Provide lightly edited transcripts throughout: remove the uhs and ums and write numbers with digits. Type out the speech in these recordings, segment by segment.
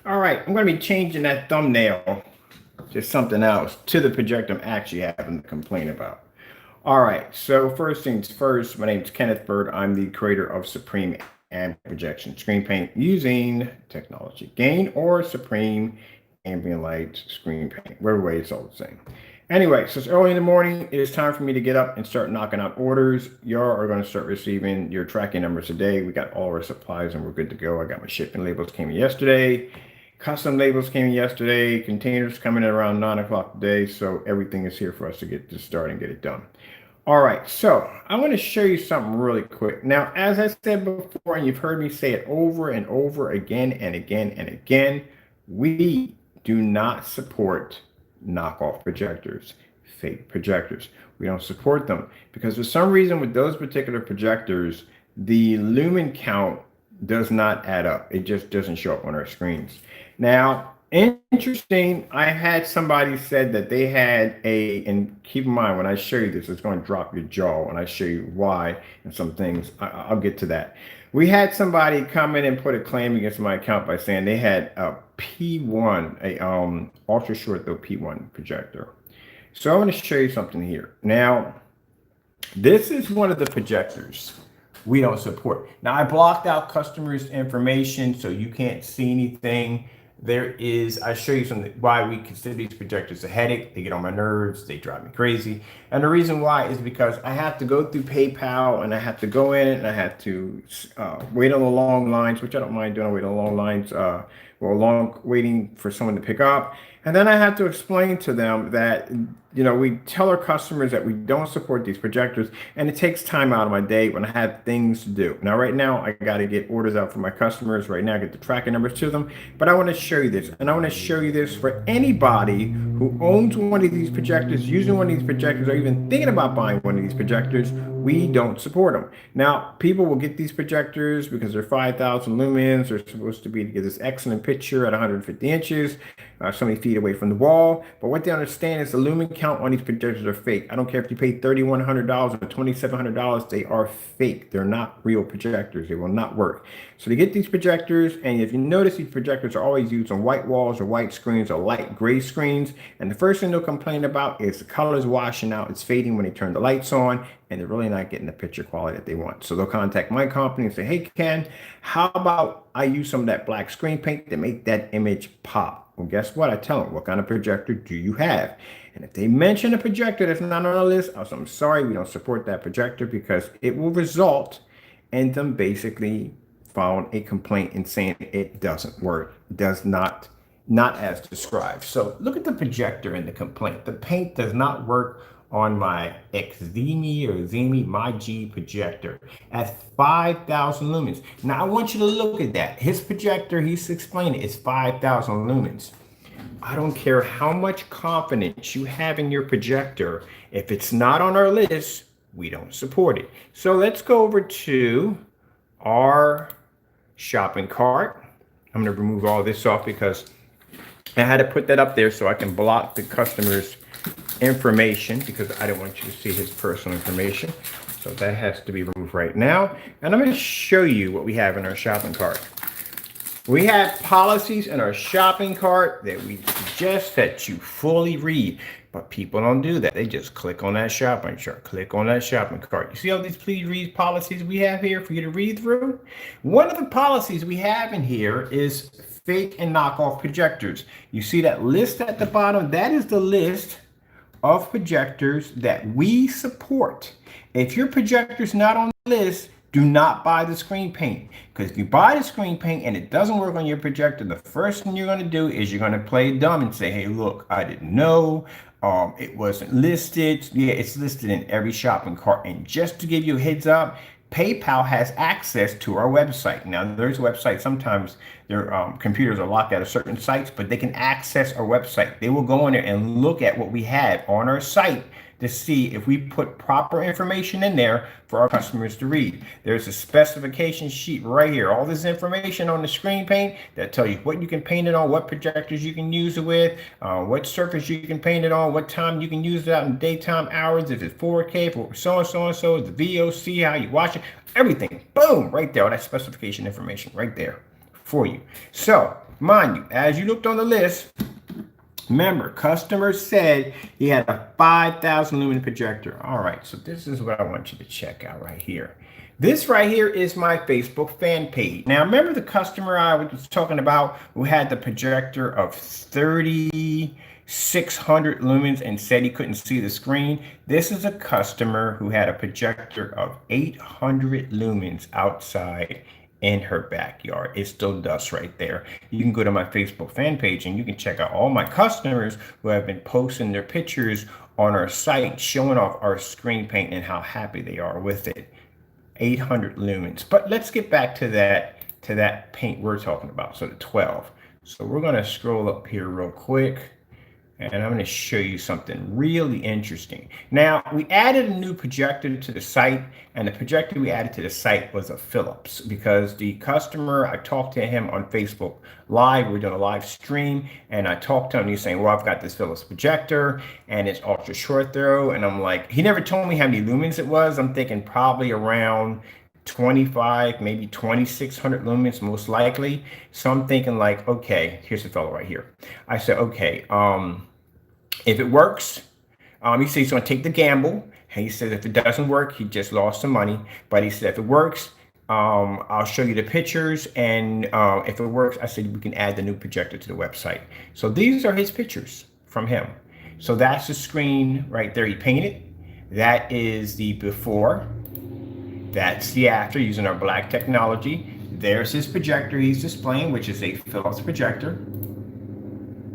All right, I'm going to be changing that thumbnail to something else, to the project I'm actually having to complain about. All right, so first things first, my name is Kenneth Bird. I'm the creator of Supreme and Projection Screen Paint using technology Gain or Supreme Ambient Light Screen Paint. Whatever way, it's all the same. Anyway, so it's early in the morning. It is time for me to get up and start knocking out orders. You are going to start receiving your tracking numbers today. We got all our supplies and we're good to go. I got my shipping labels came in yesterday. Custom labels came in yesterday. Containers coming in around 9 o'clock today. So everything is here for us to get to start and get it done. All right, so I want to show you something really quick. Now, as I said before, and you've heard me say it over and over again and again and again, we do not support knockoff projectors, fake projectors. We don't support them because for some reason with those particular projectors, the lumen count does not add up. It just doesn't show up on our screens. Now, interesting, I had somebody said that they had and keep in mind when I show you this, it's going to drop your jaw when I show you why and some things. I'll get to that. We had somebody come in and put a claim against my account by saying they had a P1, a ultra short though P1 projector. So I want to show you something here. Now, this is one of the projectors we don't support. Now I blocked out customers' information so you can't see anything. I show you something why we consider these projectors a headache. They get on my nerves, they drive me crazy. And the reason why is because I have to go through PayPal and I have to go in and I have to wait on the long lines, which I don't mind doing, wait on the long lines, waiting for someone to pick up. And then I have to explain to them that, we tell our customers that we don't support these projectors, and it takes time out of my day when I have things to do. Now, right now, I got to get orders out for my customers. Right now, I get the tracking numbers to them. But I want to show you this, and I want to show you this for anybody who owns one of these projectors, using one of these projectors, or even thinking about buying one of these projectors. We don't support them. Now, people will get these projectors because they're 5,000 lumens. They're supposed to be to get this excellent picture at 150 inches, so many feet away from the wall. But what they understand is the lumen count on these projectors are fake. I don't care if you pay $3,100 or $2,700, they are fake. They're not real projectors. They will not work. So to get these projectors, and if you notice, these projectors are always used on white walls or white screens or light gray screens. And the first thing they'll complain about is the colors washing out. It's fading when they turn the lights on, and they're really not getting the picture quality that they want. So they'll contact my company and say, hey, Ken, how about I use some of that black screen paint to make that image pop? Well, guess what? I tell them, what kind of projector do you have? And if they mention a projector that's not on the list, I'll say, I'm sorry, we don't support that projector because it will result in them basically filing a complaint and saying it doesn't work, does not as described. So look at the projector in the complaint. The paint does not work on my XIAOMI or MIJIA projector at 5,000 lumens. Now I want you to look at that. His projector, he's explaining, is 5,000 lumens. I don't care how much confidence you have in your projector. If it's not on our list, we don't support it. So let's go over to our shopping cart. I'm going to remove all this off because I had to put that up there so I can block the customer's information because I don't want you to see his personal information. So that has to be removed right now. And I'm going to show you what we have in our shopping cart. We have policies in our shopping cart that we suggest that you fully read, but people don't do that. They just click on that shopping cart, click on that shopping cart. You see all these please read policies we have here for you to read through? One of the policies we have in here is fake and knockoff projectors. You see that list at the bottom? That is the list of projectors that we support. If your projector's not on the list, do not buy the screen paint, because if you buy the screen paint and it doesn't work on your projector, the first thing you're going to do is you're going to play dumb and say, hey, look, I didn't know, it wasn't listed. Yeah, it's listed in every shopping cart. And just to give you a heads up, PayPal has access to our website. Now, there's websites, sometimes their computers are locked out of certain sites, but they can access our website. They will go in there and look at what we have on our site to see if we put proper information in there for our customers to read. There's a specification sheet right here. All this information on the screen paint that tell you what you can paint it on, what projectors you can use it with, what surface you can paint it on, what time you can use it out in daytime hours, if it's 4K, for so and so, the VOC, how you watch it, everything. Boom, right there, all that specification information right there for you. So mind you, as you looked on the list, remember, customer said he had a 5,000 lumen projector. All right, so this is what I want you to check out right here. This right here is my Facebook fan page. Now, remember the customer I was talking about who had the projector of 3,600 lumens and said he couldn't see the screen? This is a customer who had a projector of 800 lumens outside in her backyard. It's still dust right there. You can go to my Facebook fan page and you can check out all my customers who have been posting their pictures on our site showing off our screen paint and how happy they are with it. 800 lumens. But let's get back to that paint we're talking about, so the 12. So we're going to scroll up here real quick. And I'm going to show you something really interesting. Now, we added a new projector to the site, and the projector we added to the site was a Philips because the customer, I talked to him on Facebook Live. We're doing a live stream, and I talked to him. He's saying, well, I've got this Philips projector, and it's ultra short throw. And I'm like, he never told me how many lumens it was. I'm thinking probably around 25, maybe 2,600 lumens, most likely. So I'm thinking like, okay, here's the fellow right here. I said, okay, if it works, he said he's going to take the gamble. And he said if it doesn't work, he just lost some money. But he said if it works, I'll show you the pictures. And if it works, I said we can add the new projector to the website. So these are his pictures from him. So that's the screen right there he painted. That is the before. That's the after using our black technology. There's his projector he's displaying, which is a Philips projector.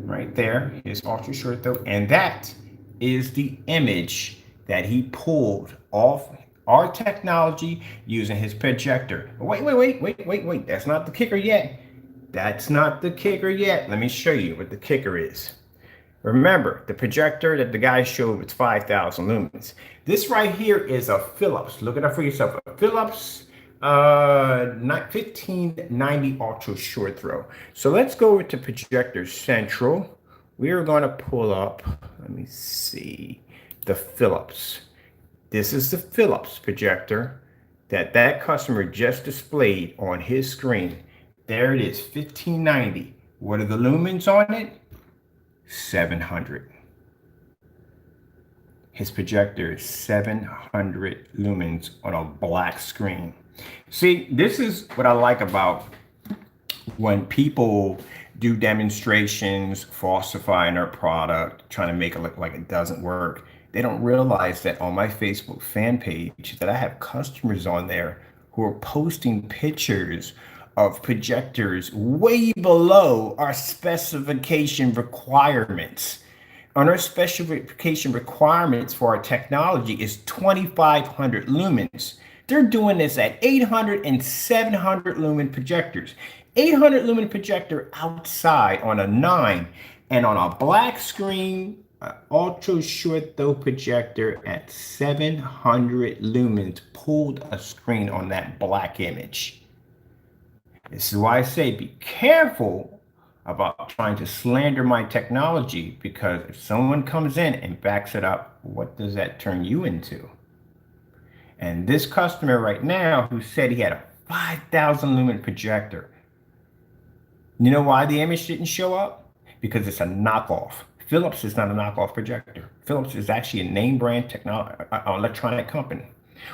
Right there, his ultra short throw. And that is the image that he pulled off our technology using his projector. Wait. That's not the kicker yet. That's not the kicker yet. Let me show you what the kicker is. Remember, the projector that the guy showed was 5,000 lumens. This right here is a Philips. Look it up for yourself. A Philips 1590 ultra short throw. So let's go to Projector Central. We are going to pull up, let me see, the Philips. This is the Philips projector that customer just displayed on his screen. There it is, 1590. What are the lumens on it? 700. His projector is 700 lumens on a black screen. See, this is what I like about when people do demonstrations, falsifying their product, trying to make it look like it doesn't work. They don't realize that on my Facebook fan page that I have customers on there who are posting pictures of projectors way below our specification requirements. On our specification requirements for our technology is 2,500 lumens. They're doing this at 800 and 700 lumen projectors. 800 lumen projector outside on a 9 and on a black screen, ultra short throw projector at 700 lumens pulled a screen on that black image. This is why I say be careful about trying to slander my technology, because if someone comes in and backs it up, what does that turn you into? And this customer right now who said he had a 5,000 lumen projector, you know why the image didn't show up? Because it's a knockoff. Philips is not a knockoff projector. Philips is actually a name brand electronic company.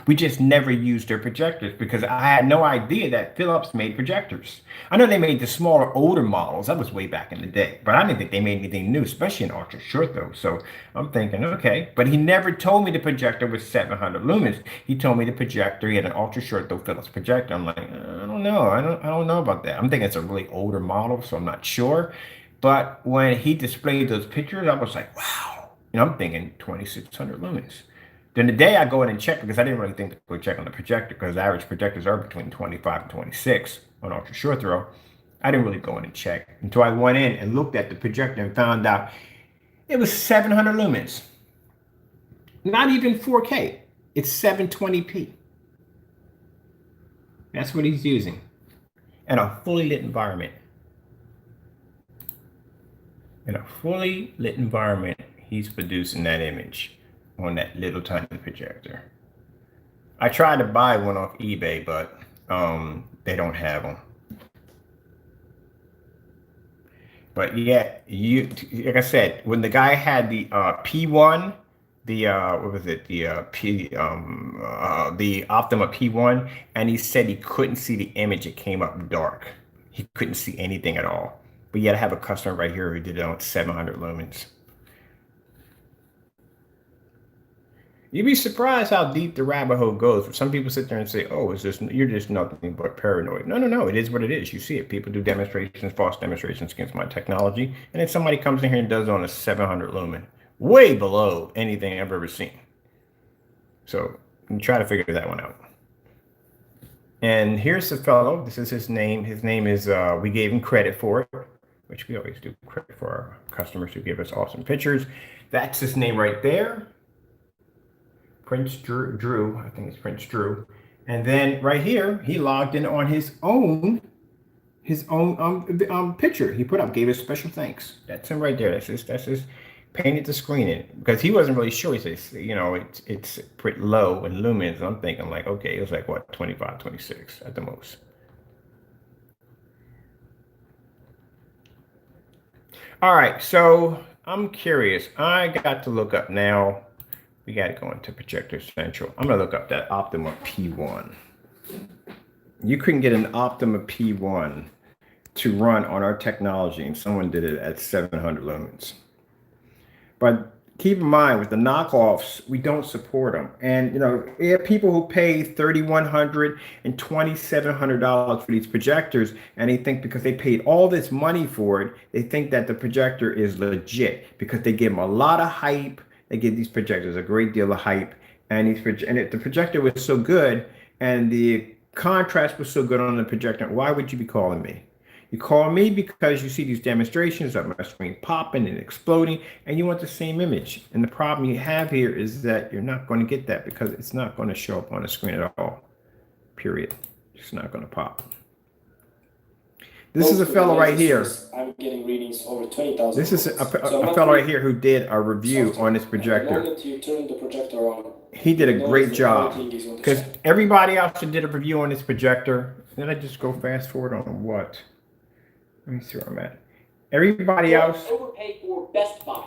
We just never used their projectors because I had no idea that Philips made projectors. I know they made the smaller, older models. That was way back in the day. But I didn't think they made anything new, especially in ultra short though. So I'm thinking, okay. But he never told me the projector was 700 lumens. He told me the projector, he had an ultra short though Philips projector. I'm like, I don't know. I don't know about that. I'm thinking it's a really older model, so I'm not sure. But when he displayed those pictures, I was like, wow. You know, I'm thinking 2,600 lumens. Then the day I go in and check, because I didn't really think to go check on the projector, because the average projectors are between 25 and 26 on ultra short throw. I didn't really go in and check until I went in and looked at the projector and found out it was 700 lumens. Not even 4K. It's 720p. That's what he's using in a fully lit environment. In a fully lit environment, he's producing that image on that little tiny projector. I tried to buy one off eBay, but they don't have them. But yeah, like I said, when the guy had the P1, the what was it, the the Optoma P1, and he said he couldn't see the image, it came up dark. He couldn't see anything at all. But yet I have a customer right here who did it on 700 lumens. You'd be surprised how deep the rabbit hole goes. Some people sit there and say, "Oh, you're just nothing but paranoid." No, no, no. It is what it is. You see it. People do demonstrations, false demonstrations against my technology, and then somebody comes in here and does it on a 700 lumen, way below anything I've ever seen. So you try to figure that one out. And here's the fellow. This is his name. His name is. We gave him credit for it, which we always do credit for our customers who give us awesome pictures. That's his name right there. Prince Drew, I think it's Prince Drew. And then right here, he logged in on his own picture he put up, gave us special thanks. That's him right there. That's his painted the screen in, because he wasn't really sure. He says, you know, it's pretty low in lumens. I'm thinking like, okay, it was like what, 25, 26 at the most. All right, so I'm curious. I got to look up now. We got to go into Projector Central. I'm going to look up that Optoma P1. You couldn't get an Optoma P1 to run on our technology, and someone did it at 700 lumens. But keep in mind, with the knockoffs, we don't support them. And, you know, we have people who pay $3,100 and $2,700 for these projectors, and they think because they paid all this money for it, they think that the projector is legit because they give them a lot of hype. They give these projectors a great deal of hype, and the projector was so good, and the contrast was so good on the projector. Why would you be calling me? You call me because you see these demonstrations of my screen popping and exploding, and you want the same image. And the problem you have here is that you're not going to get that because it's not going to show up on the screen at all. Period. It's not going to pop. This is a fellow right here. I'm getting readings over 20,000. This is a fellow right here who did a review on this projector. You turn the projector on, he did a great job because everybody else who did a review on this projector. Did I just go fast forward on what? Let me see where I'm at. Everybody else. Overpaid for Best Buy.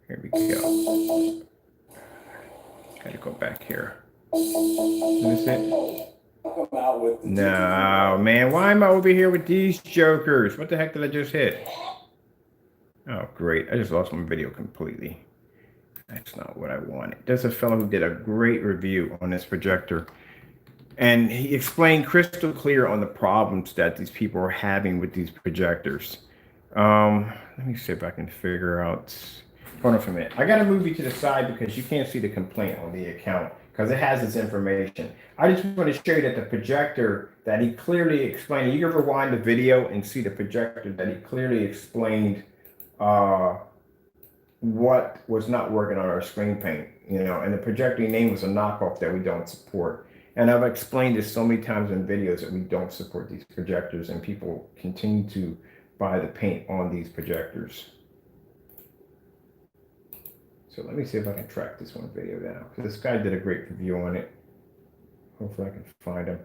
Here we go. Gotta go back here. Is it? No, man. Why am I over here with these jokers? What the heck did I just hit? Oh, great. I just lost my video completely. That's not what I wanted. There's a fellow who did a great review on this projector. And he explained crystal clear on the problems that these people are having with these projectors. Let me see if I can figure out. Hold on for a minute. I got to move you to the side because you can't see the complaint on the account because it has its information. I just want to show you that the projector that he clearly explained, you can rewind the video and see the projector that he clearly explained what was not working on our screen paint, you know, and the projector name was a knockoff that we don't support. And I've explained this so many times in videos that we don't support these projectors, and people continue to buy the paint on these projectors. So let me see if I can track this one video down. This guy did a great review on it. Hopefully I can find him.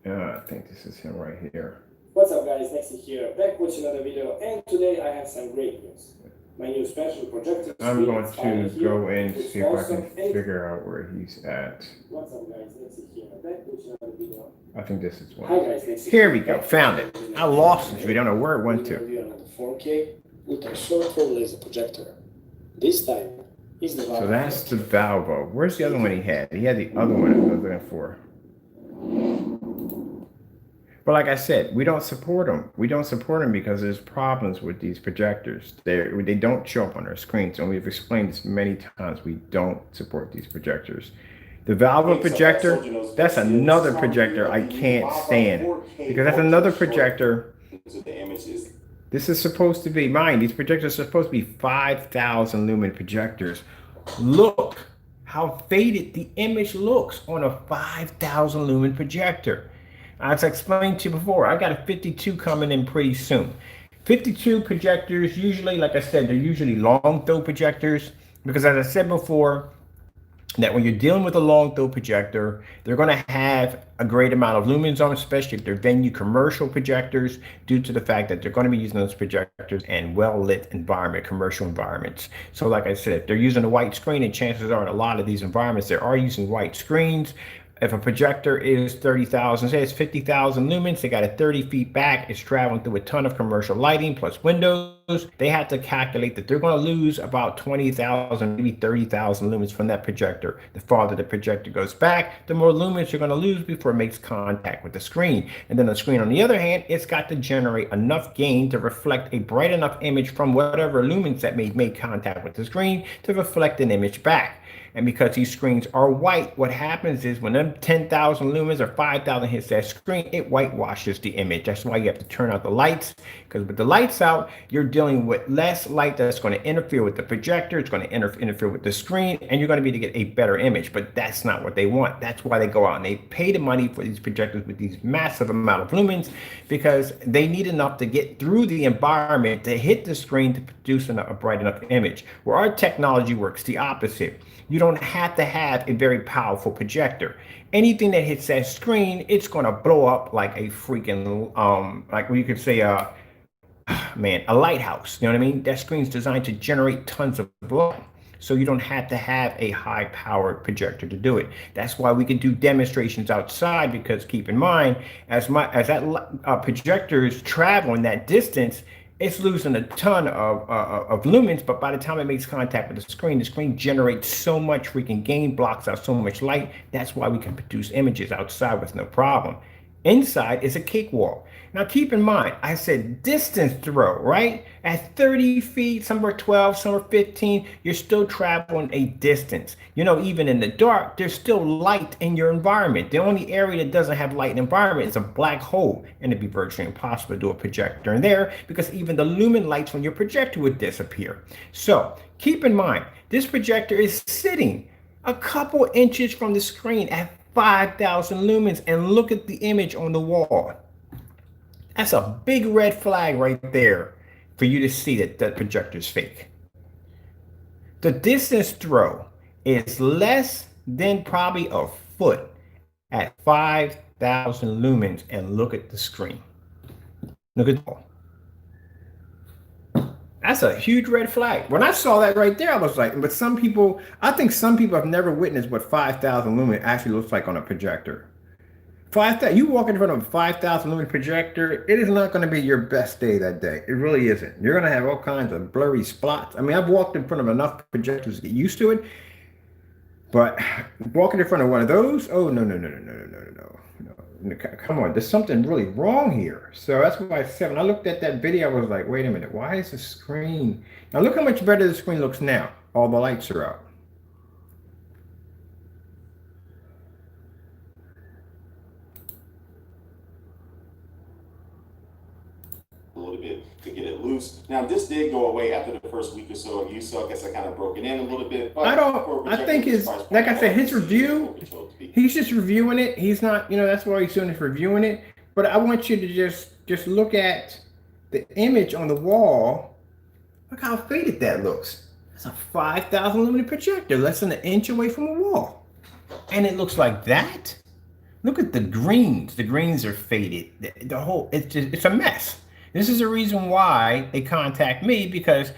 I think this is him right here. What's up guys, Nexi here, back with another video, and today I have some great news. My new special projector. I'm going to go in to see if I can figure out where he's at. What's up guys, Nexi here, back with another video. I think this is one. Hi guys, Nexi. Here we go, found it. I lost it, we don't know where it went to. 4K ultra short form laser projector. This time is the VAVA. So that's the VAVA. Where's the other one he had? He had the other one I was looking for. But like I said, we don't support them. We don't support them because there's problems with these projectors. They don't show up on our screens. And we've explained this many times. We don't support these projectors. The VAVA projector, that's another projector I can't stand. Because that's another projector. This is supposed to be mine. These projectors are supposed to be 5,000 lumen projectors. Look how faded the image looks on a 5,000 lumen projector. As I explained to you before, I got a 52 coming in pretty soon. 52 projectors, usually, like I said, they're usually long throw projectors because as I said before, that when you're dealing with a long throw projector, they're going to have a great amount of lumens on, especially if they're venue commercial projectors, due to the fact that they're going to be using those projectors in well-lit environment, commercial environments. So like I said, if they're using a white screen, and chances are in a lot of these environments, they are using white screens. If a projector is 30,000, say it's 50,000 lumens, they got it 30 feet back, it's traveling through a ton of commercial lighting plus windows, they have to calculate that they're going to lose about 20,000, maybe 30,000 lumens from that projector. The farther the projector goes back, the more lumens you're going to lose before it makes contact with the screen. And then the screen, on the other hand, it's got to generate enough gain to reflect a bright enough image from whatever lumens that may make contact with the screen to reflect an image back. And because these screens are white, what happens is when them 10,000 lumens or 5,000 hits that screen, it whitewashes the image. That's why you have to turn out the lights, because with the lights out, you're dealing with less light that's going to interfere with the projector. It's going to interfere with the screen, and you're going to be able to get a better image. But that's not what they want. That's why they go out and they pay the money for these projectors with these massive amount of lumens, because they need enough to get through the environment to hit the screen to produce a bright enough image. Where our technology works the opposite. You don't have to have a very powerful projector. Anything that hits that screen, it's going to blow up like a freaking, like you could say, man, a lighthouse. You know what I mean? That screen's designed to generate tons of light. So you don't have to have a high powered projector to do it. That's why we can do demonstrations outside, because keep in mind, as that projector is traveling that distance, it's losing a ton of lumens, but by the time it makes contact with the screen generates so much freaking gain, blocks out so much light. That's why we can produce images outside with no problem. Inside is a cakewalk. Now keep in mind, I said distance throw, right? At 30 feet, some are 12, some are 15, you're still traveling a distance. You know, even in the dark, there's still light in your environment. The only area that doesn't have light in environment is a black hole, and it'd be virtually impossible to do a projector in there, because even the lumen lights from your projector would disappear. So keep in mind, this projector is sitting a couple inches from the screen at 5,000 lumens, and look at the image on the wall. That's a big red flag right there for you to see that the projector's fake. The distance throw is less than probably a foot at 5,000 lumens, and look at the screen. Look at that. That's a huge red flag. When I saw that right there, I was like, but some people, I think some people have never witnessed what 5,000 lumen actually looks like on a projector. 5,000, you walk in front of a 5,000 lumen projector, it is not going to be your best day that day. It really isn't. You're going to have all kinds of blurry spots. I mean, I've walked in front of enough projectors to get used to it, but walking in front of one of those, oh, no. Come on, there's something really wrong here. So that's why I said, when I looked at that video, I was like, wait a minute, why is the screen? Now look how much better the screen looks now. All the lights are out. A little bit to get it loose. Now this did go away after the first week or so of use, so I guess I kind of broke it in a little bit. But I think his, like I said, his review, he's just reviewing it. He's not, you know, that's why he's doing is reviewing it. But I want you to just look at the image on the wall. Look how faded that looks. That's a 5,000 lumen projector, less than an inch away from the wall. And it looks like that. Look at the greens. The greens are faded. The whole, it's a mess. This is the reason why they contact me, because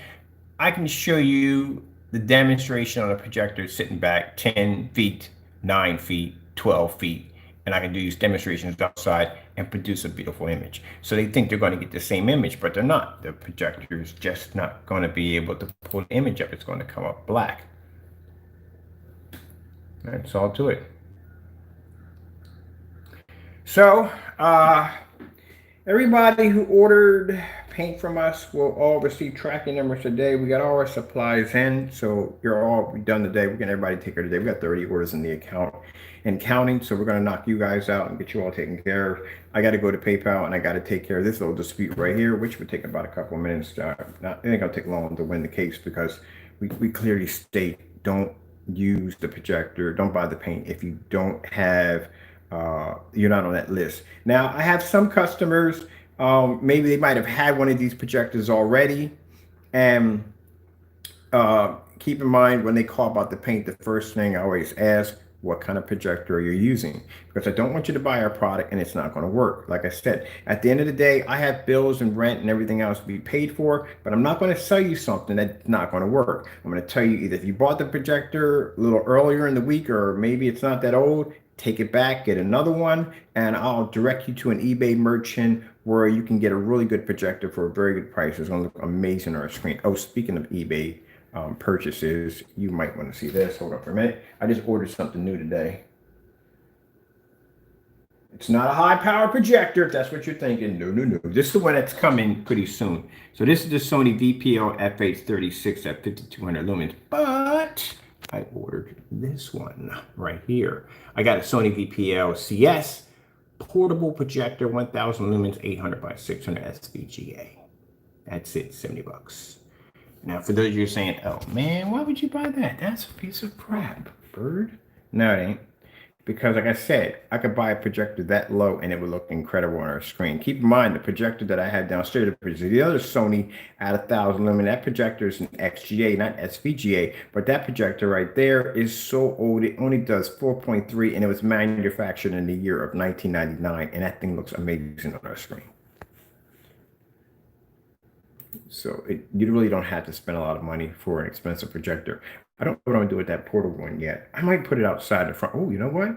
I can show you the demonstration on a projector sitting back 10 feet, 9 feet, 12 feet, and I can do these demonstrations outside and produce a beautiful image. So they think they're going to get the same image, but they're not. The projector is just not going to be able to pull the image up. It's going to come up black. That's all to it. So, everybody who ordered paint from us will all receive tracking numbers today. We got all our supplies in, so you're all done today. We're getting everybody take care today. We got 30 orders in the account and counting, so we're going to knock you guys out and get you all taken care of. I got to go to PayPal, and I got to take care of this little dispute right here, which would take about a couple of minutes. I think it'll take long to win the case, because we clearly state, don't use the projector, don't buy the paint if you don't have you're not on that list. Now, I have some customers, maybe they might have had one of these projectors already, and keep in mind when they call about the paint, the first thing I always ask, what kind of projector you're using, because I don't want you to buy our product and it's not going to work. Like I said, at the end of the day, I have bills and rent and everything else to be paid for, but I'm not going to sell you something that's not going to work. I'm going to tell you either if you bought the projector a little earlier in the week, or maybe it's not that old, take it back, get another one, and I'll direct you to an eBay merchant where you can get a really good projector for a very good price. It's going to look amazing on our screen. Oh, speaking of eBay purchases, you might want to see this. Hold on for a minute. I just ordered something new today. It's not a high power projector, if that's what you're thinking. No. This is the one that's coming pretty soon. So this is the Sony VPO FH36 at 5200 lumens, but I ordered this one right here. I got a Sony VPL CS portable projector, 1000 lumens, 800 by 600 SVGA. That's it, 70 bucks. Now, for those of you saying, oh man, why would you buy that? That's a piece of crap, bird. No, it ain't. Because like I said, I could buy a projector that low and it would look incredible on our screen. Keep in mind, the projector that I had downstairs, the other Sony at 1000 lumen, that projector is an XGA, not SVGA, but that projector right there is so old, it only does 4.3 and it was manufactured in the year of 1999, and that thing looks amazing on our screen. So you really don't have to spend a lot of money for an expensive projector. I don't know what I'm gonna do with that portable one yet. I might put it outside the front. Oh, you know what?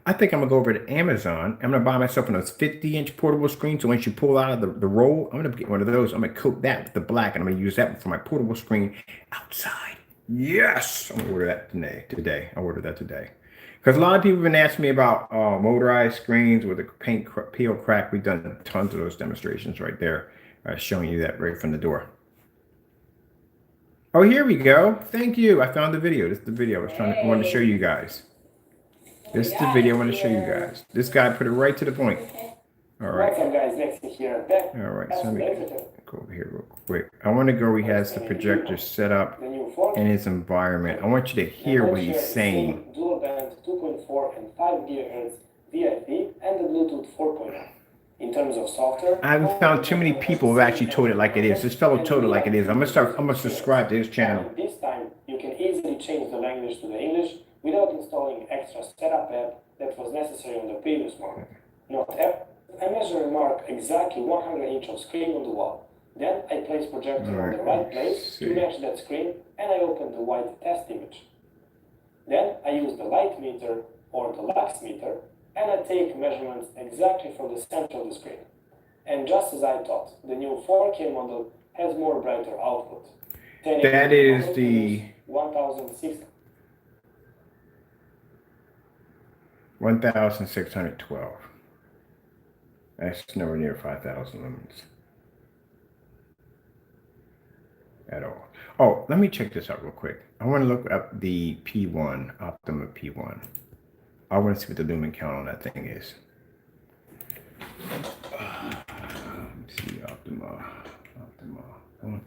I think I'm gonna go over to Amazon. I'm gonna buy myself one of those 50-inch portable screens. So once you pull out of the roll, I'm gonna get one of those. I'm gonna coat that with the black, and I'm gonna use that for my portable screen outside. Yes, I'm gonna order that today. I'll order that today. Because a lot of people have been asking me about motorized screens with the paint peel crack. We've done tons of those demonstrations right there, showing you that right from the door. Oh, here we go. Thank you. I found the video. This is the video I wanted to show you guys. This is the video I want to show you guys. This guy put it right to the point. All right. All right. So let me go over here real quick. I want to go where he has the projector set up in his environment. I want you to hear what he's saying. Dual band 2.4 and 5 GHz VIP and the Bluetooth 4.0. In terms of software, I haven't found too many people who've actually told it like it is. This fellow told it like it is. I'm gonna subscribe to his channel. This time you can easily change the language to the English without installing extra setup app that was necessary on the previous model. Note app, I measure and mark exactly 100 inch of screen on the wall. Then I place projector on the right place to match that screen, and I open the white test image. Then I use the light meter or the lux meter, and I take measurements exactly from the center of the screen. And just as I thought, the new 4K model has more brighter output. That is the 1612. That's nowhere near 5000 lumens at all. Oh, let me check this out real quick. I want to look up the P1, Optoma P1. I want to see what the lumen count on that thing is. Let's see, Optoma. Come on.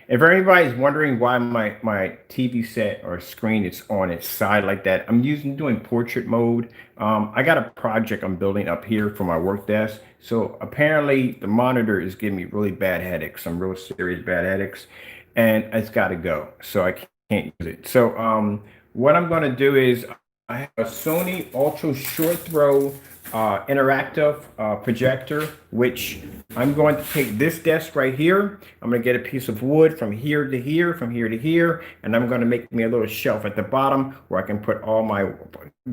If anybody's wondering why my TV set or screen is on its side like that, I'm doing portrait mode. I got a project I'm building up here for my work desk. So apparently the monitor is giving me really bad headaches, some real serious bad headaches, and it's got to go. So I can't use it. So what I'm going to do is I have a Sony ultra short throw interactive projector, which I'm going to take this desk right here. I'm going to get a piece of wood from here to here, from here to here, and I'm going to make me a little shelf at the bottom where I can put all my,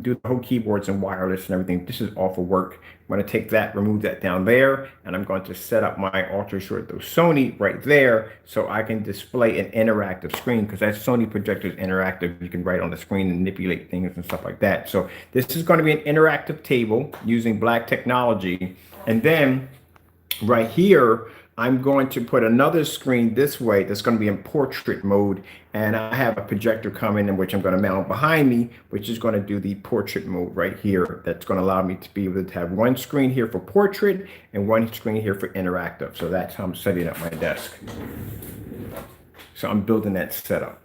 do the whole keyboards and wireless and everything. This is all for work. I'm going to take that, remove that down there, and I'm going to set up my ultra short throw Sony right there so I can display an interactive screen, because that Sony projector is interactive. You can write on the screen and manipulate things and stuff like that. So this is going to be an interactive table using black technology. And then right here, I'm going to put another screen this way that's going to be in portrait mode. And I have a projector coming in which I'm going to mount behind me, which is going to do the portrait mode right here. That's going to allow me to be able to have one screen here for portrait and one screen here for interactive. So that's how I'm setting up my desk. So I'm building that setup.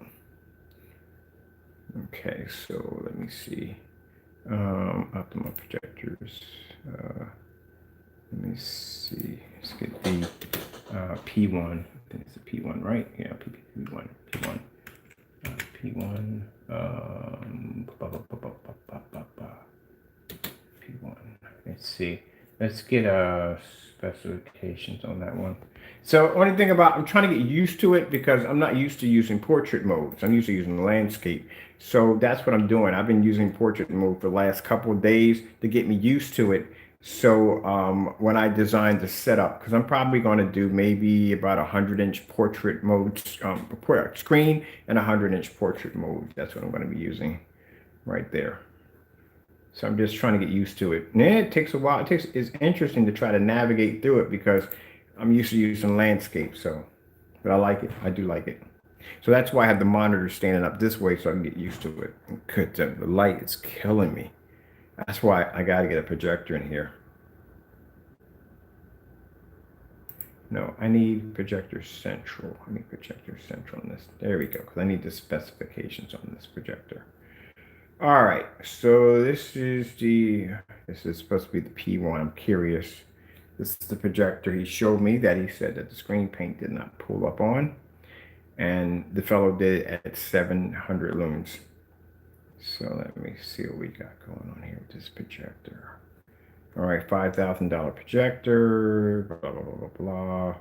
Okay, so let me see. Optoma projectors. Let me see. Let's get the P1. I think it's the P1, right? Yeah, P1, P1, P1, P1. Let's see. Let's get specifications on that one. So only thing about, I'm trying to get used to it because I'm not used to using portrait modes. I'm used to using landscape. So that's what I'm doing. I've been using portrait mode for the last couple of days to get me used to it. So when I designed the setup, because I'm probably going to do maybe about 100-inch portrait mode screen and 100-inch portrait mode. That's what I'm going to be using right there. So I'm just trying to get used to it. And it takes a while. It's interesting to try to navigate through it because I'm used to using landscape. So, but I like it. I do like it. So that's why I have the monitor standing up this way so I can get used to it. Good, the light is killing me. That's why I got to get a projector in here. No, I need projector central. I need projector central on this. There we go. Because I need the specifications on this projector. All right. So this is supposed to be the P1. I'm curious. This is the projector he showed me that he said that the screen paint did not pull up on. And the fellow did it at 700 lumens. So let me see what we got going on here with this projector. All right, $5,000 projector, blah, blah, blah, blah, blah.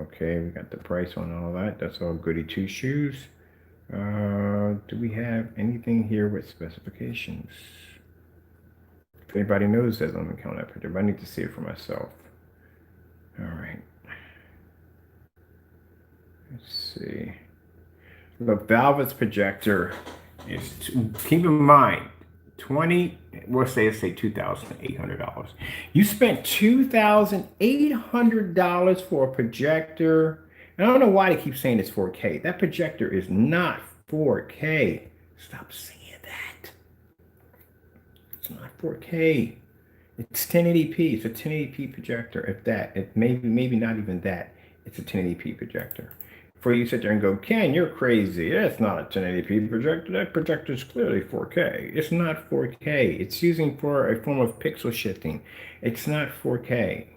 Okay, we got the price on all that. That's all goody two shoes. Do we have anything here with specifications? If anybody knows that, let me count that projector. I need to see it for myself. All right. Let's see. The VAVA's projector is, keep in mind, let's say $2,800. You spent $2,800 for a projector. And I don't know why they keep saying it's 4K. That projector is not 4K. Stop saying that. It's not 4K. It's 1080p. It's a 1080p projector. If that, maybe not even that. It's a 1080p projector. For you to sit there and go, Ken, you're crazy. That's not a 1080p projector. That projector is clearly 4K. It's not 4K. It's using for a form of pixel shifting. It's not 4K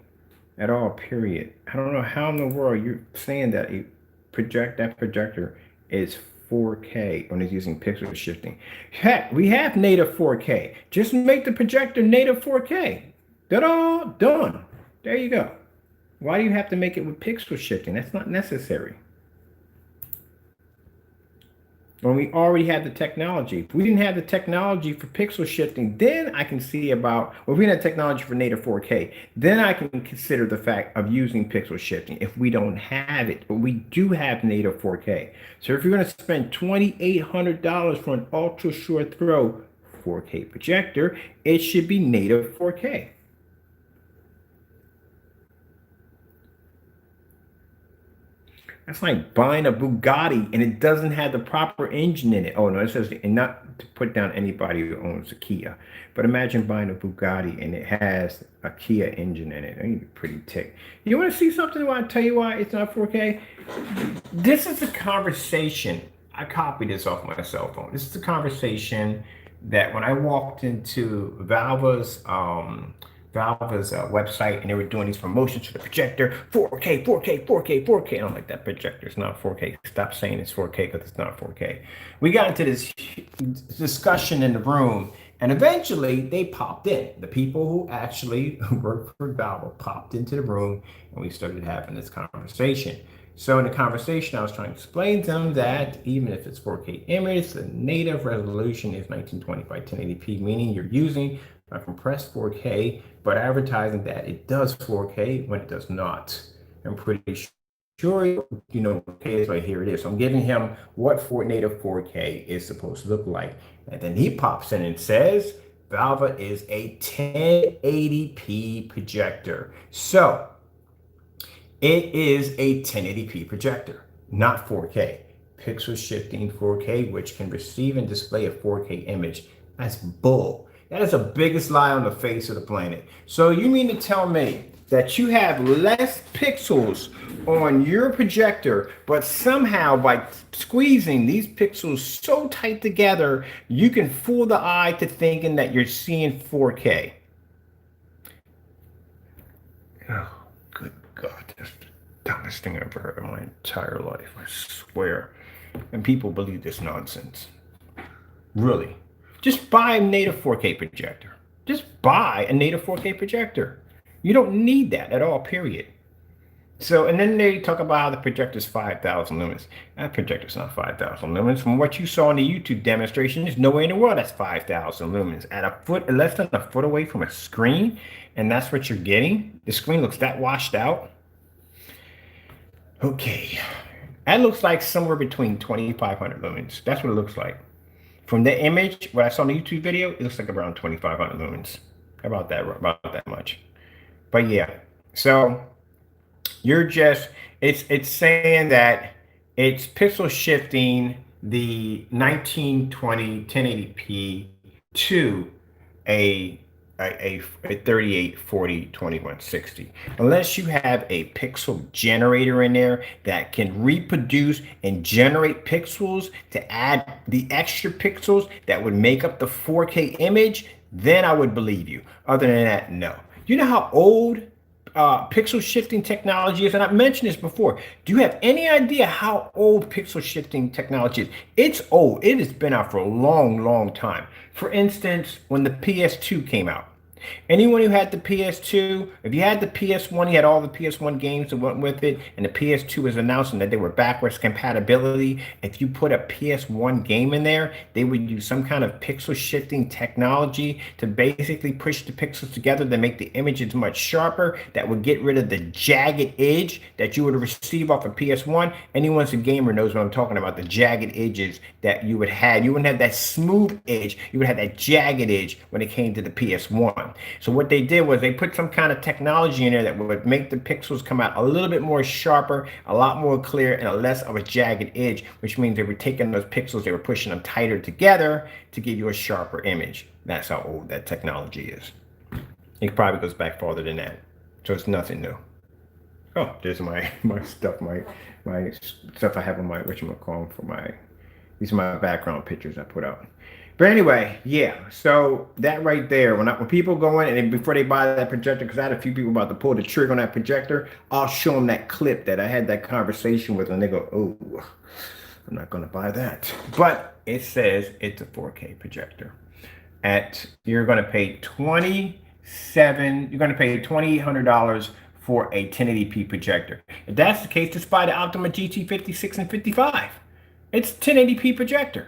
at all, period. I don't know how in the world you're saying that that projector is 4K when it's using pixel shifting. Heck, we have native 4K. Just make the projector native 4K. Ta-da! Done. There you go. Why do you have to make it with pixel shifting? That's not necessary. When we already had the technology. If we didn't have the technology for pixel shifting, then I can see about, well, if we had technology for native 4K, then I can consider the fact of using pixel shifting if we don't have it. But we do have native 4K. So if you're going to spend $2,800 for an ultra short throw 4K projector, it should be native 4K. That's like buying a Bugatti and it doesn't have the proper engine in it. Oh no, it says, and not to put down anybody who owns a Kia, but imagine buying a Bugatti and it has a Kia engine in it. You'd be pretty ticked. You want to see something? I want to tell you why it's not 4K. This is a conversation. I copied this off my cell phone. This is a conversation that when I walked into VAVA's website and they were doing these promotions for the projector, 4K, 4K, 4K, 4K. And I'm like, that projector is not 4K. Stop saying it's 4K because it's not 4K. We got into this discussion in the room and eventually they popped in. The people who actually work for VAVA popped into the room and we started having this conversation. So in the conversation, I was trying to explain to them that even if it's 4K image, the native resolution is 1920 by 1080p, meaning you're using a compressed 4K, but advertising that it does 4K when it does not. I'm pretty sure you know 4K is right here. It is. So I'm giving him what native 4K is supposed to look like. And then he pops in and says, VAVA is a 1080p projector. So it is a 1080p projector, not 4K. Pixel shifting 4K, which can receive and display a 4K image. That's bull. That is the biggest lie on the face of the planet. So you mean to tell me that you have less pixels on your projector, but somehow by squeezing these pixels so tight together, you can fool the eye to thinking that you're seeing 4K? Oh, good God, that's the dumbest thing I've ever heard in my entire life. I swear. And people believe this nonsense. Really. Just buy a native 4K projector. Just buy a native 4K projector. You don't need that at all, period. So, and then they talk about how the projector's 5,000 lumens. That projector's not 5,000 lumens. From what you saw in the YouTube demonstration, there's nowhere in the world that's 5,000 lumens. At a foot, less than a foot away from a screen, and that's what you're getting. The screen looks that washed out. Okay, that looks like somewhere between 2,500 lumens. That's what it looks like. From the image, what I saw in the YouTube video, it looks like around 2,500 lumens. About that much. But yeah, so you're just, it's saying that it's pixel shifting the 1920 1080p to a 38 40 2160, unless you have a pixel generator in there that can reproduce and generate pixels to add the extra pixels that would make up the 4K image, then I would believe you. Other than that, no. You know how old pixel shifting technology is? And I've mentioned this before. Do you have any idea how old pixel shifting technology is? It's old. It has been out for a long time. For instance, when the PS2 came out, anyone who had the PS2, if you had the PS1, you had all the PS1 games that went with it, and the PS2 was announcing that they were backwards compatibility. If you put a PS1 game in there, they would use some kind of pixel shifting technology to basically push the pixels together to make the images much sharper. That would get rid of the jagged edge that you would receive off a PS1. Anyone who's a gamer knows what I'm talking about, the jagged edges that you would have. You wouldn't have that smooth edge. You would have that jagged edge when it came to the PS1. So what they did was they put some kind of technology in there that would make the pixels come out a little bit more sharper, a lot more clear, and a less of a jagged edge, which means they were taking those pixels, they were pushing them tighter together to give you a sharper image. That's how old that technology is. It probably goes back farther than that. So it's nothing new. Oh, there's my stuff, my stuff I have on my, whatchamacallit, for my, these are my background pictures I put out. But anyway, yeah, so that right there, when people go in and before they buy that projector, because I had a few people about to pull the trigger on that projector, I'll show them that clip that I had that conversation with, and they go, oh, I'm not going to buy that. But it says it's a 4K projector. You're going to pay $2,800 for a 1080p projector. If that's the case, just buy the Optoma GT56 and 55. It's a 1080p projector.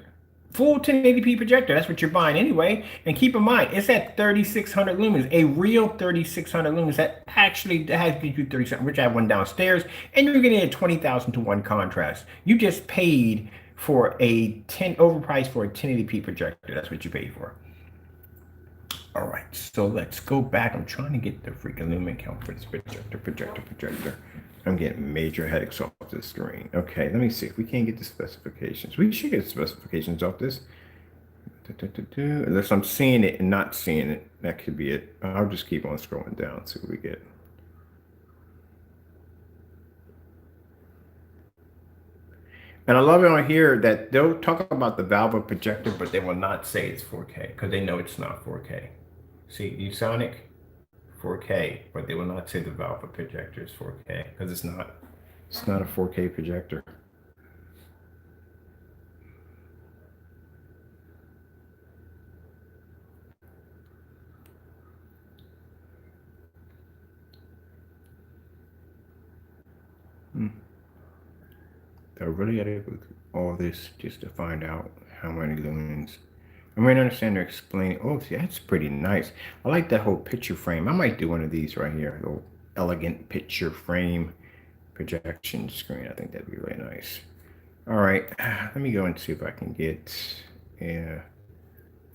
Full 1080p projector, that's what you're buying anyway. And keep in mind, it's at 3,600 lumens, a real 3,600 lumens that actually has BenQ 37, which I have one downstairs, and you're getting a 20,000 to 1 contrast. You just paid for a overpriced for a 1080p projector. That's what you paid for. All right, so let's go back. I'm trying to get the freaking lumen count for this projector. I'm getting major headaches off the screen. Okay, let me see if we can't get the specifications. We should get specifications off this. Unless I'm seeing it and not seeing it, that could be it. I'll just keep on scrolling down, see what we get. And I love it on here that they'll talk about the VAVA projector, but they will not say it's 4K because they know it's not 4K. See, Viewsonic, 4K, but they will not say the VAVA projector is 4K because it's not a 4K projector. I really had to go through all this just to find out how many lumens. I mean, I understand they're explaining. Oh, see, that's pretty nice. I like that whole picture frame. I might do one of these right here, a little elegant picture frame projection screen. I think that'd be really nice. All right, let me go and see if I can get the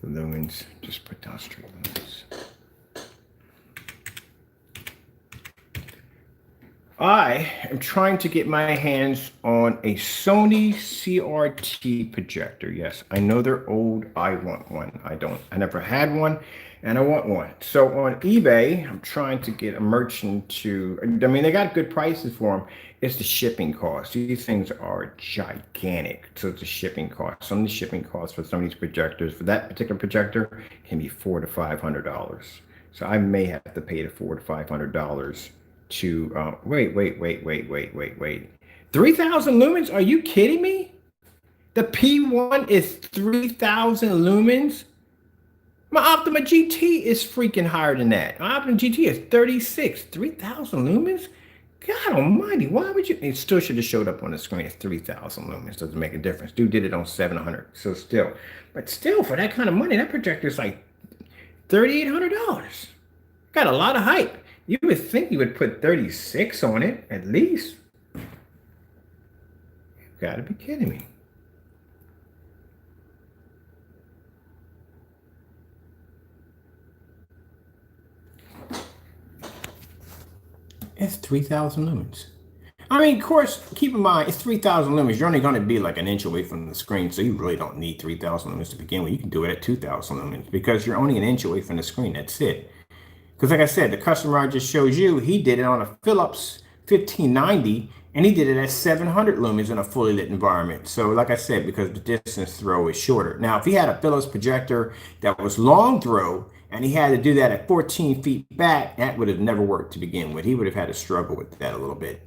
lumens. Just put down straight lumens. I am trying to get my hands on a Sony CRT projector. Yes, I know they're old. I want one. I never had one, and I want one. So on eBay, I'm trying to get a merchant to, I mean, they got good prices for them. It's the shipping cost. These things are gigantic. So it's the shipping cost. Some of the shipping costs for some of these projectors, for that particular projector, can be $400 to $500. So I may have to pay the $400 to $500 to, wait. 3,000 lumens? Are you kidding me? The P1 is 3,000 lumens? My Optima GT is freaking higher than that. My Optima GT is 36. 3,000 lumens? God almighty, why would you? It still should have showed up on the screen as 3,000 lumens. Doesn't make a difference. Dude did it on 700. So still, but still, for that kind of money, that projector is like $3,800. Got a lot of hype. You would think you would put 36 on it, at least. You gotta be kidding me. It's 3,000 lumens. I mean, of course, keep in mind, it's 3,000 lumens. You're only going to be like an inch away from the screen, so you really don't need 3,000 lumens to begin with. You can do it at 2,000 lumens because you're only an inch away from the screen. That's it. Because like I said, the customer I just showed you, he did it on a Philips 1590, and he did it at 700 lumens in a fully lit environment. So like I said, because the distance throw is shorter. Now, if he had a Philips projector that was long throw, and he had to do that at 14 feet back, that would have never worked to begin with. He would have had to struggle with that a little bit.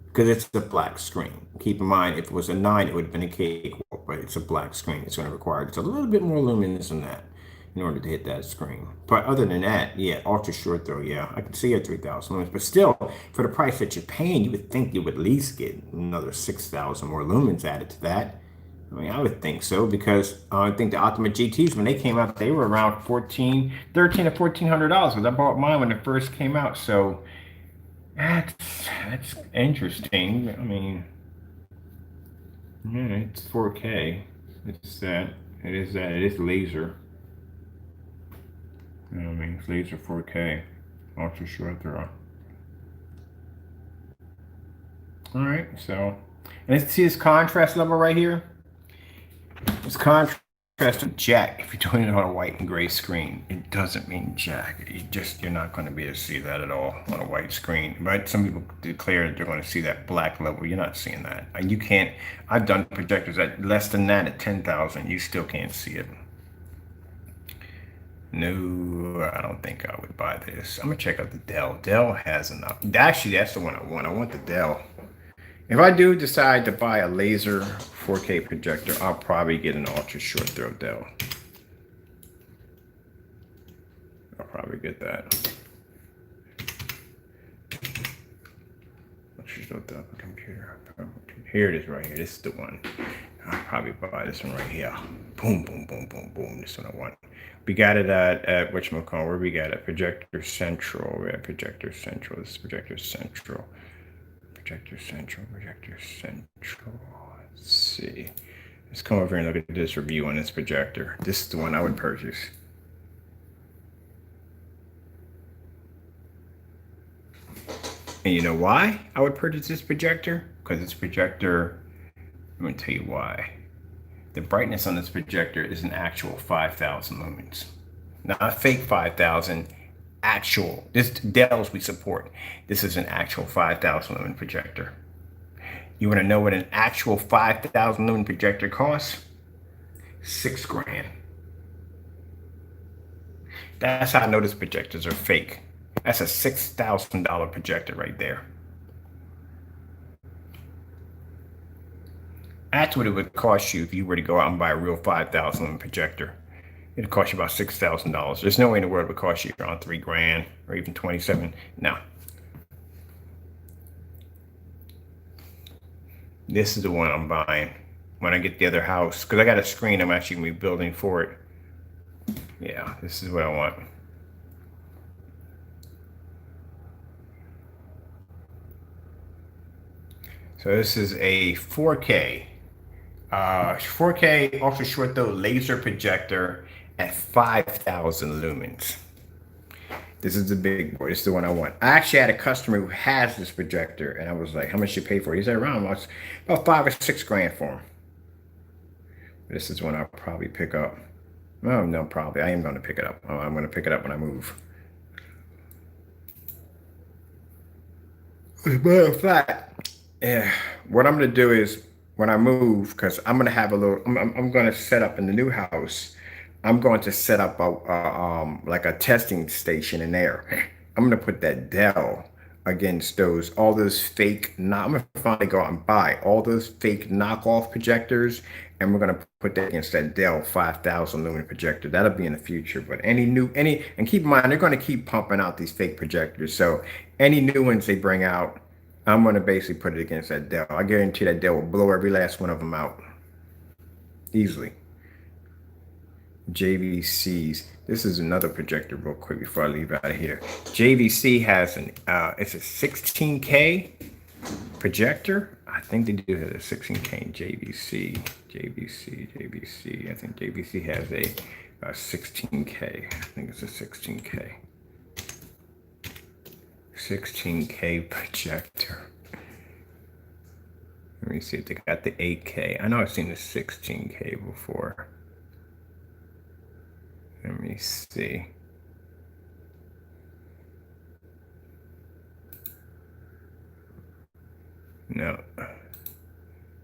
Because it's a black screen. Keep in mind, if it was a 9, it would have been a cakewalk, but it's a black screen. It's going to require just a little bit more luminance than that in order to hit that screen. But other than that, yeah, ultra short throw, yeah, I can see at 3,000 lumens. But still, for the price that you're paying, you would think you would at least get another 6,000 more lumens added to that. I mean, I would think so, because I think the Optima GTs, when they came out, they were around $1,300 to $1,400, because I bought mine when it first came out. So that's interesting. I mean, yeah, it's 4K. It's that. It is that. It is laser. You know what I mean? It's laser 4K, ultra short throw. All right, so, and let's see this contrast level right here. It's contrast to jack. If you're doing it on a white and gray screen, it doesn't mean jack. You're not going to be able to see that at all on a white screen. But some people declare that they're going to see that black level. You're not seeing that. And you can't. I've done projectors at less than that, at 10,000. You still can't see it. No, I don't think I would buy this. I'm gonna check out the Dell. Dell has enough. Actually, that's the one I want. I want the Dell. If I do decide to buy a laser 4K projector, I'll probably get an ultra short throw Dell. I'll probably get that. Ultra short throw computer. Here it is right here. This is the one. I'll probably buy this one right here. Boom, boom, boom, boom, boom. This one I want. We got it at whatchamacallit, where we got it? Projector Central. We're at Projector Central. This is Projector Central. Projector Central, Projector Central. Let's see. Let's come over here and look at this review on this projector. This is the one I would purchase. And you know why I would purchase this projector? Because this projector, I'm going to tell you why. The brightness on this projector is an actual 5,000 lumens. Not a fake 5,000, actual. This Dell's we support. This is an actual 5,000 lumen projector. You want to know what an actual 5,000 lumen projector costs? $6,000. That's how I know these projectors are fake. That's a $6,000 projector right there. That's what it would cost you if you were to go out and buy a real 5,000 lumen projector. It'd cost you about $6,000. There's no way in the world it would cost you around $3,000 or even 27. No. This is the one I'm buying when I get the other house, because I got a screen I'm actually going to be building for it. Yeah, this is what I want. So this is a 4K. 4K ultra short throw laser projector at 5,000 lumens. This is the big boy. This is the one I want. I actually had a customer who has this projector, and I was like, "How much you pay for it?" He said, "Around about $5,000 or $6,000 for him." This is one I'll probably pick up. Oh no, probably I am going to pick it up. I'm going to pick it up when I move. As a matter of fact, what I'm going to do is, when I move, because I'm going to have a little, I'm going to set up in the new house. I'm going to set up a like a testing station in there, I'm gonna put that Dell against all those fake. I'm gonna finally go out and buy all those fake knockoff projectors, and we're gonna put that against that Dell 5,000 lumen projector. That'll be in the future. But and keep in mind they're gonna keep pumping out these fake projectors. So any new ones they bring out, I'm gonna basically put it against that Dell. I guarantee that Dell will blow every last one of them out easily. JVCs. This is another projector real quick before I leave out of here. JVC has it's a 16K projector. I think they do have a 16K in JVC. I think JVC has a 16K. I think it's a 16K. 16K projector. Let me see if they got the 8K. I know I've seen the 16K before. Let me see. No.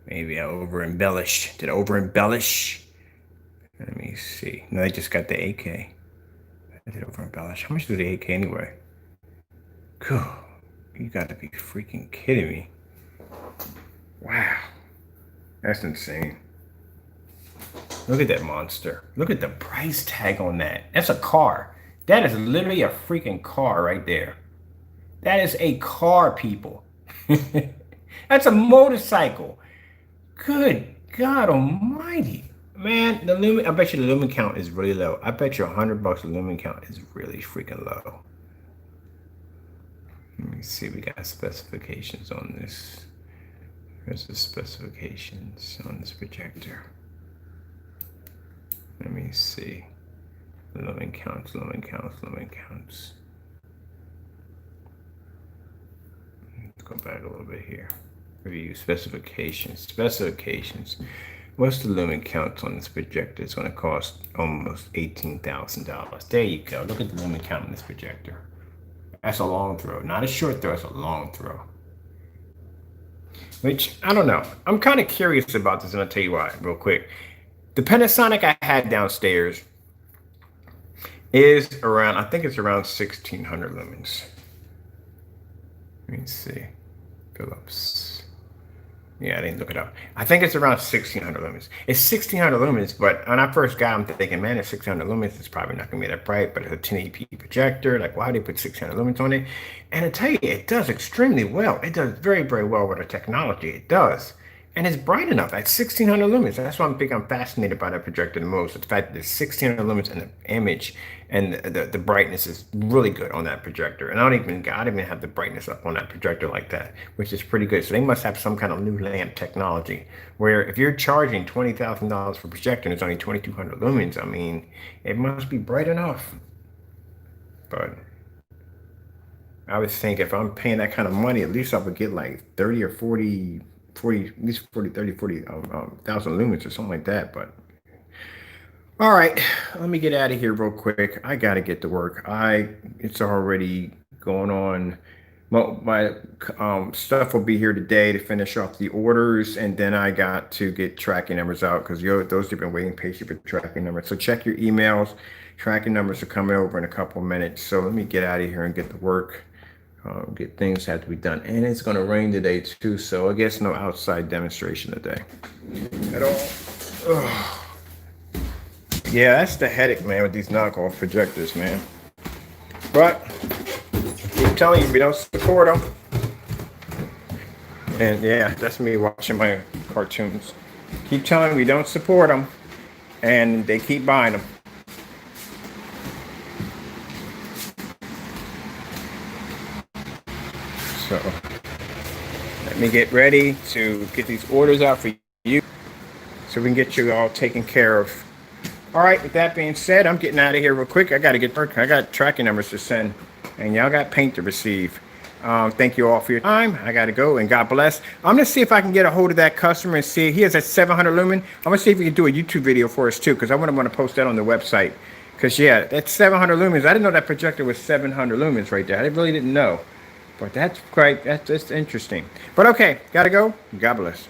Maybe I over-embellished. Did I over-embellish? Let me see. No, I just got the 8K. I did over-embellish. How much is the 8K anyway? Cool. You gotta be freaking kidding me. Wow. That's insane. Look at that monster. Look at the price tag on that. That's a car. That is literally a freaking car right there. That is a car, people. That's a motorcycle. Good God almighty. Man, the lumen, I bet you the lumen count is really low. I bet you $100 the lumen count is really freaking low. Let me see, we got specifications on this. There's the specifications on this projector. Let me see. Lumen counts. Let's go back a little bit here. Review specifications. What's the lumen count on this projector? It's going to cost almost $18,000. There you go. Look at the lumen count on this projector. That's a long throw. Not a short throw, it's a long throw. Which, I don't know. I'm kind of curious about this, and I'll tell you why real quick. The Panasonic I had downstairs is around, I think it's around 1,600 lumens. Let me see. Philips. Yeah, I didn't look it up. I think it's around 1,600 lumens. It's 1,600 lumens, but when I first got, I'm thinking, man, it's 600 lumens. It's probably not going to be that bright, but it's a 1080p projector. Like, why did they put 600 lumens on it? And I tell you, it does extremely well. It does very, very well with the technology. It does. And it's bright enough at 1,600 lumens. That's why I'm fascinated by that projector the most. The fact that there's 1,600 lumens in the image and the brightness is really good on that projector. And I don't even have the brightness up on that projector like that, which is pretty good. So they must have some kind of new lamp technology where if you're charging $20,000 for a projector and it's only 2,200 lumens, I mean, it must be bright enough. But I would think if I'm paying that kind of money, at least I would get like 30 or 40, at least 40,000 lumens or something like that. But all right, let me get out of here real quick. I got to get to work. It's already going on. My stuff will be here today to finish off the orders, and then I got to get tracking numbers out because those have been waiting patiently for tracking numbers. So check your emails. Tracking numbers are coming over in a couple of minutes. So let me get out of here and get to work. Get things have to be done, and it's going to rain today too. So I guess no outside demonstration today at all. Ugh. Yeah, that's the headache, man, with these knockoff projectors, man. But I'm telling you, we don't support them. And yeah, that's me watching my cartoons. Keep telling me we don't support them, and they keep buying them. So let me get ready to get these orders out for you so we can get you all taken care of. All right, with that being said, I'm getting out of here real quick. I got to get work. I got tracking numbers to send, and y'all got paint to receive. Thank you all for your time. I got to go, and God bless. I'm going to see if I can get a hold of that customer and see. He has a 700 lumen. I'm going to see if we can do a YouTube video for us, too, because I want to post that on the website. Because, yeah, that's 700 lumens. I didn't know that projector was 700 lumens right there. I really didn't know. But that's interesting. But, okay, got to go. God bless.